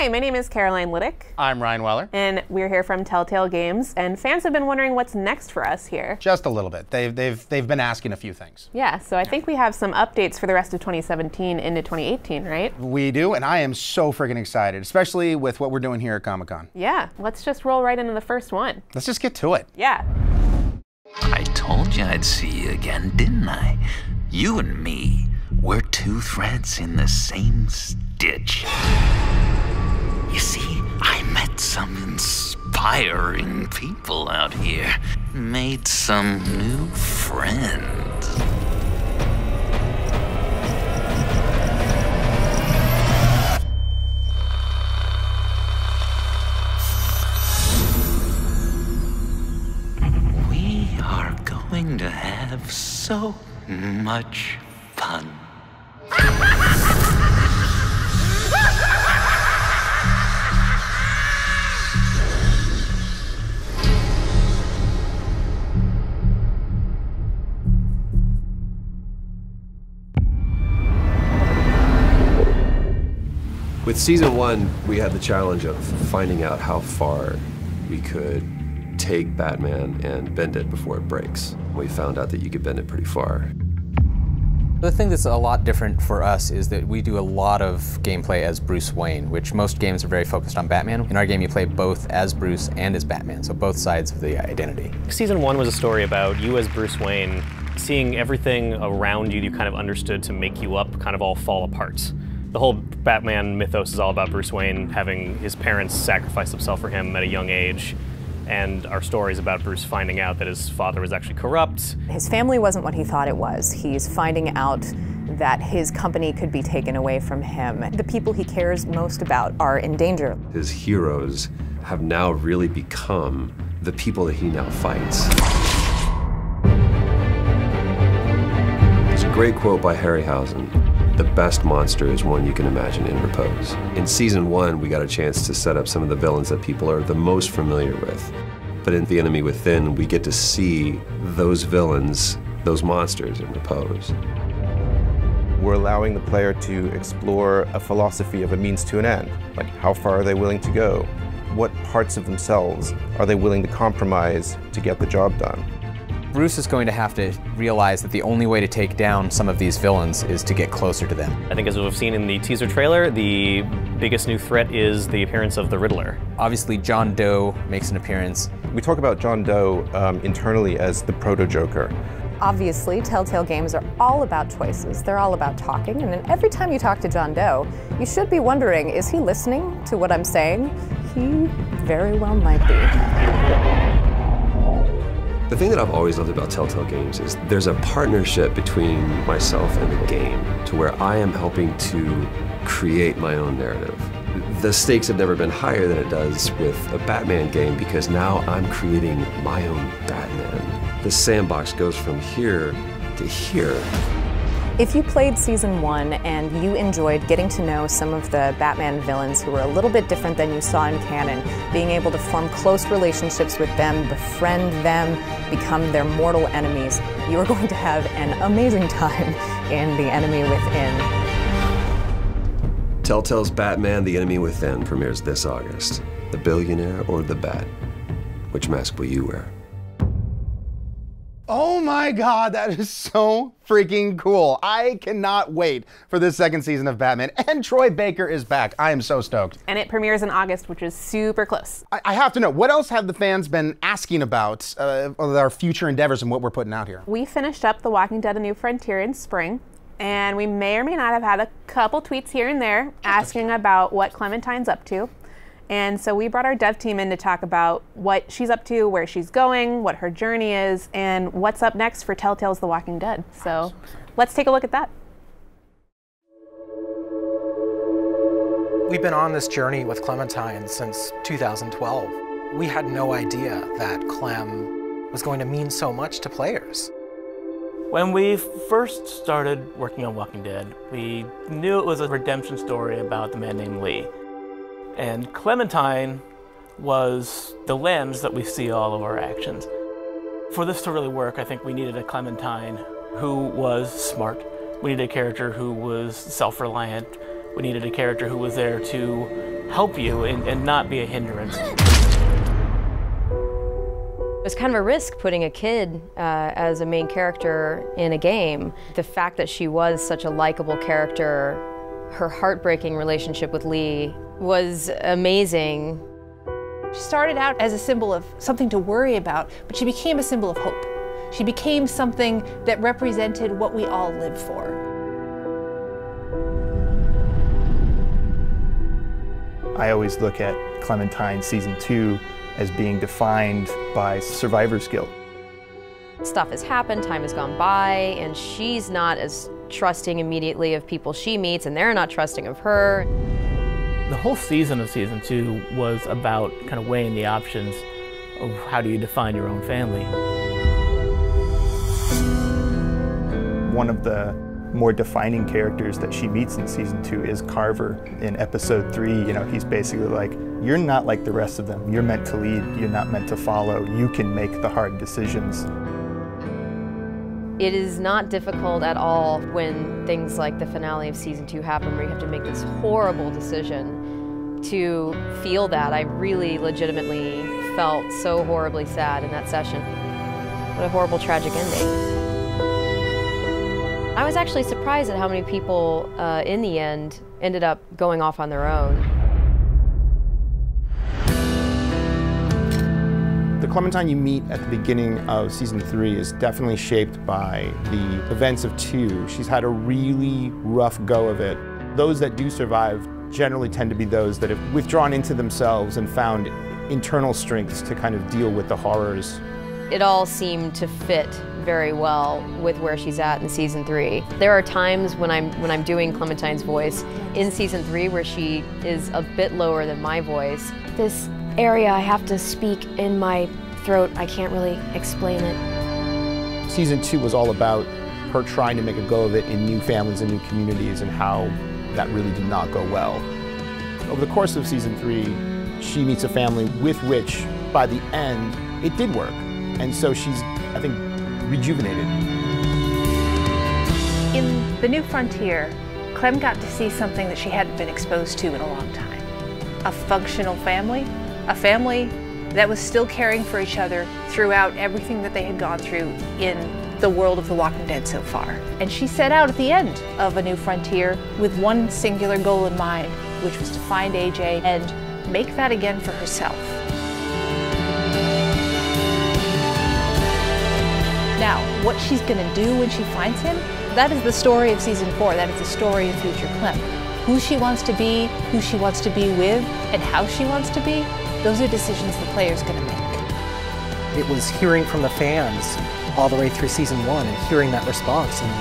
Hi, my name is Caroline Liddick. I'm Ryan Weller. And we're here from Telltale Games, and fans have been wondering what's next for us here. Just a little bit. They've been asking a few things. Yeah, so I think we have some updates for the rest of 2017 into 2018, right? We do, and I am so friggin' excited, especially with what we're doing here at Comic-Con. Yeah, let's just roll right into the first one. Let's just get to it. Yeah. I told you I'd see you again, didn't I? You and me, we're two threads in the same stitch. You see, I met some inspiring people out here. Made some new friends. We are going to have so much fun. With season 1, we had the challenge of finding out how far we could take Batman and bend it before it breaks. We found out that you could bend it pretty far. The thing that's a lot different for us is that we do a lot of gameplay as Bruce Wayne, which most games are very focused on Batman. In our game, you play both as Bruce and as Batman, so both sides of the identity. Season 1 was a story about you as Bruce Wayne, seeing everything around you kind of understood to make you up kind of all fall apart. The whole Batman mythos is all about Bruce Wayne having his parents sacrifice themselves for him at a young age. And our story is about Bruce finding out that his father was actually corrupt. His family wasn't what he thought it was. He's finding out that his company could be taken away from him. The people he cares most about are in danger. His heroes have now really become the people that he now fights. There's a great quote by Harryhausen. The best monster is one you can imagine in repose. In season 1, we got a chance to set up some of the villains that people are the most familiar with. But in The Enemy Within, we get to see those villains, those monsters in repose. We're allowing the player to explore a philosophy of a means to an end. Like, how far are they willing to go? What parts of themselves are they willing to compromise to get the job done? Bruce is going to have to realize that the only way to take down some of these villains is to get closer to them. I think as we've seen in the teaser trailer, the biggest new threat is the appearance of the Riddler. Obviously, John Doe makes an appearance. We talk about John Doe internally as the proto-Joker. Obviously, Telltale Games are all about choices. They're all about talking, and then every time you talk to John Doe, you should be wondering, is he listening to what I'm saying? He very well might be. The thing that I've always loved about Telltale Games is there's a partnership between myself and the game to where I am helping to create my own narrative. The stakes have never been higher than it does with a Batman game because now I'm creating my own Batman. The sandbox goes from here to here. If you played season 1 and you enjoyed getting to know some of the Batman villains who were a little bit different than you saw in canon, being able to form close relationships with them, befriend them, become their mortal enemies, you are going to have an amazing time in The Enemy Within. Telltale's Batman: The Enemy Within premieres this August. The billionaire or the Bat? Which mask will you wear? Oh my God, that is so freaking cool. I cannot wait for this second season of Batman. And Troy Baker is back. I am so stoked. And it premieres in August, which is super close. I have to know, what else have the fans been asking about our future endeavors and what we're putting out here? We finished up The Walking Dead: A New Frontier in spring, and we may or may not have had a couple tweets here and there asking about what Clementine's up to. And so we brought our dev team in to talk about what she's up to, where she's going, what her journey is, and what's up next for Telltale's The Walking Dead. So let's take a look at that. We've been on this journey with Clementine since 2012. We had no idea that Clem was going to mean so much to players. When we first started working on Walking Dead, we knew it was a redemption story about the man named Lee. And Clementine was the lens that we see all of our actions. For this to really work, I think we needed a Clementine who was smart. We needed a character who was self-reliant. We needed a character who was there to help you and not be a hindrance. It was kind of a risk putting a kid as a main character in a game. The fact that she was such a likable character, her heartbreaking relationship with Lee was amazing. She started out as a symbol of something to worry about, but she became a symbol of hope. She became something that represented what we all live for. I always look at Clementine Season 2 as being defined by survivor's guilt. Stuff has happened, time has gone by, and she's not as trusting immediately of people she meets, and they're not trusting of her. The whole season of Season 2 was about kind of weighing the options of how do you define your own family. One of the more defining characters that she meets in Season 2 is Carver. In Episode 3, you know, he's basically like, you're not like the rest of them. You're meant to lead, you're not meant to follow. You can make the hard decisions. It is not difficult at all when things like the finale of Season 2 happen, where you have to make this horrible decision to feel that. I really legitimately felt so horribly sad in that session. What a horrible, tragic ending. I was actually surprised at how many people, in the end, ended up going off on their own. The Clementine you meet at the beginning of Season 3 is definitely shaped by the events of 2. She's had a really rough go of it. Those that do survive generally tend to be those that have withdrawn into themselves and found internal strengths to kind of deal with the horrors. It all seemed to fit very well with where she's at in Season 3. There are times when I'm doing Clementine's voice in Season 3 where she is a bit lower than my voice. This area I have to speak in my throat, I can't really explain it. Season 2 was all about her trying to make a go of it in new families and new communities, and how that really did not go well. Over the course of Season 3, she meets a family with which, by the end, it did work. And so she's, I think, rejuvenated. In The New Frontier, Clem got to see something that she hadn't been exposed to in a long time. A functional family, a family that was still caring for each other throughout everything that they had gone through in the world of The Walking Dead so far. And she set out at the end of A New Frontier with one singular goal in mind, which was to find AJ and make that again for herself. Now, what she's gonna do when she finds him, that is the story of Season 4. That is the story of future Clem. Who she wants to be, who she wants to be with, and how she wants to be, those are decisions the player's gonna make. It was hearing from the fans all the way through Season 1 and hearing that response, and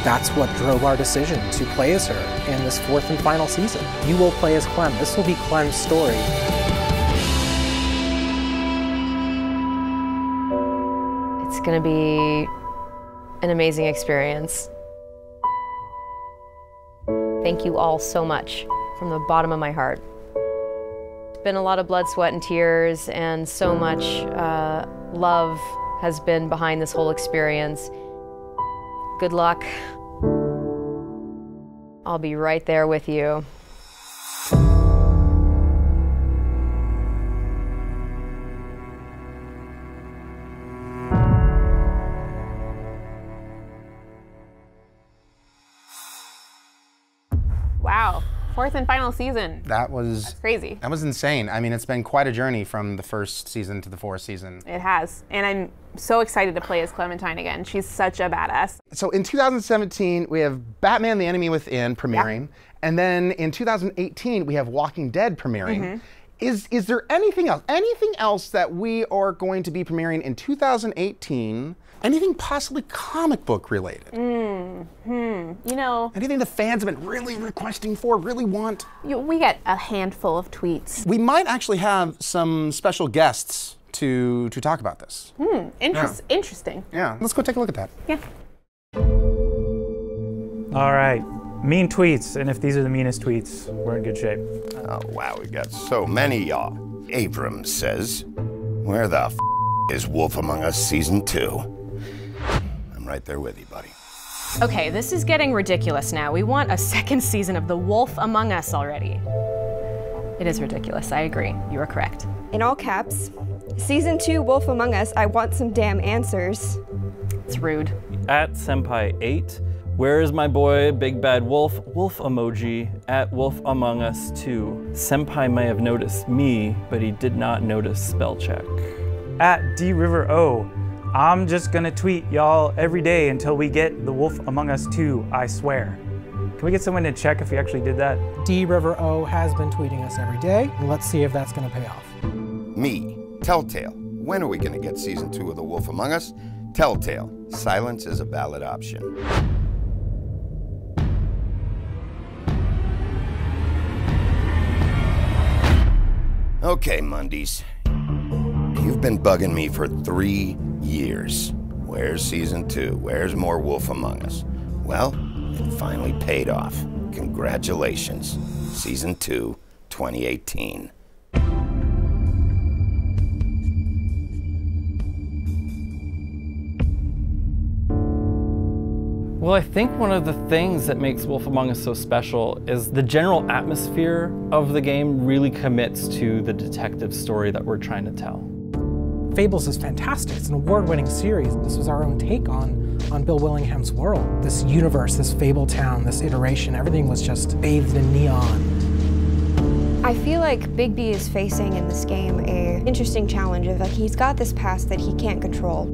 that's what drove our decision to play as her in this 4th and final season. You will play as Clem. This will be Clem's story. It's gonna be an amazing experience. Thank you all so much from the bottom of my heart. It's been a lot of blood, sweat, and tears, and so much love has been behind this whole experience. Good luck. I'll be right there with you. Wow. 4th and final season. That's crazy. That was insane. I mean, it's been quite a journey from the 1st season to the 4th season. It has. And I'm so excited to play as Clementine again. She's such a badass. So in 2017, we have Batman: The Enemy Within premiering. Yeah. And then in 2018, we have Walking Dead premiering. Is there anything else that we are going to be premiering in 2018? Anything possibly comic book related? You know, anything the fans have been really requesting for, really want? We get a handful of tweets. We might actually have some special guests to talk about this. Interesting. Yeah, let's go take a look at that. Yeah. All right, mean tweets, and if these are the meanest tweets, we're in good shape. Oh wow, we got so many, y'all. Abrams says, "Where the f is Wolf Among Us Season 2?" I'm right there with you, buddy. Okay, this is getting ridiculous now. We want a 2nd season of The Wolf Among Us already. It is ridiculous. I agree. You are correct. In all caps, Season 2 Wolf Among Us, I want some damn answers. It's rude. At Senpai8, where is my boy Big Bad Wolf? Wolf emoji at Wolf Among Us 2. Senpai may have noticed me, but he did not notice spell check. At DRiverO, I'm just gonna tweet y'all every day until we get the Wolf Among Us 2, I swear. Can we get someone to check if we actually did that? DRiverO has been tweeting us every day, and let's see if that's gonna pay off. Me, Telltale. When are we gonna get Season 2 of The Wolf Among Us? Telltale. Silence is a valid option. Okay, Mundies. You've been bugging me for 3 years. Where's Season 2? Where's more Wolf Among Us? Well, it finally paid off. Congratulations. Season 2, 2018. Well, I think one of the things that makes Wolf Among Us so special is the general atmosphere of the game really commits to the detective story that we're trying to tell. Fables is fantastic. It's an award-winning series. This was our own take on Bill Willingham's world. This universe, this Fable town, this iteration, everything was just bathed in neon. I feel like Big B is facing in this game an interesting challenge of like he's got this past that he can't control.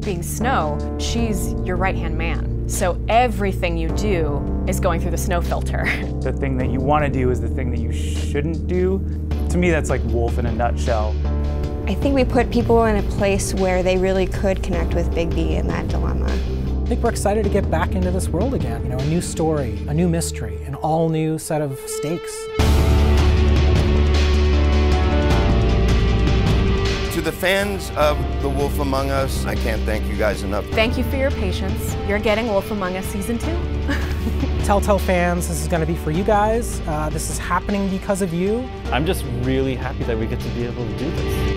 Being Snow, she's your right-hand man. So everything you do is going through the Snow filter. The thing that you want to do is the thing that you shouldn't do. To me, that's like Wolf in a nutshell. I think we put people in a place where they really could connect with Big B in that dilemma. I think we're excited to get back into this world again. You know, a new story, a new mystery, an all-new set of stakes. To the fans of The Wolf Among Us, I can't thank you guys enough. Thank you for your patience. You're getting Wolf Among Us Season 2. Telltale fans, this is going to be for you guys. This is happening because of you. I'm just really happy that we get to be able to do this.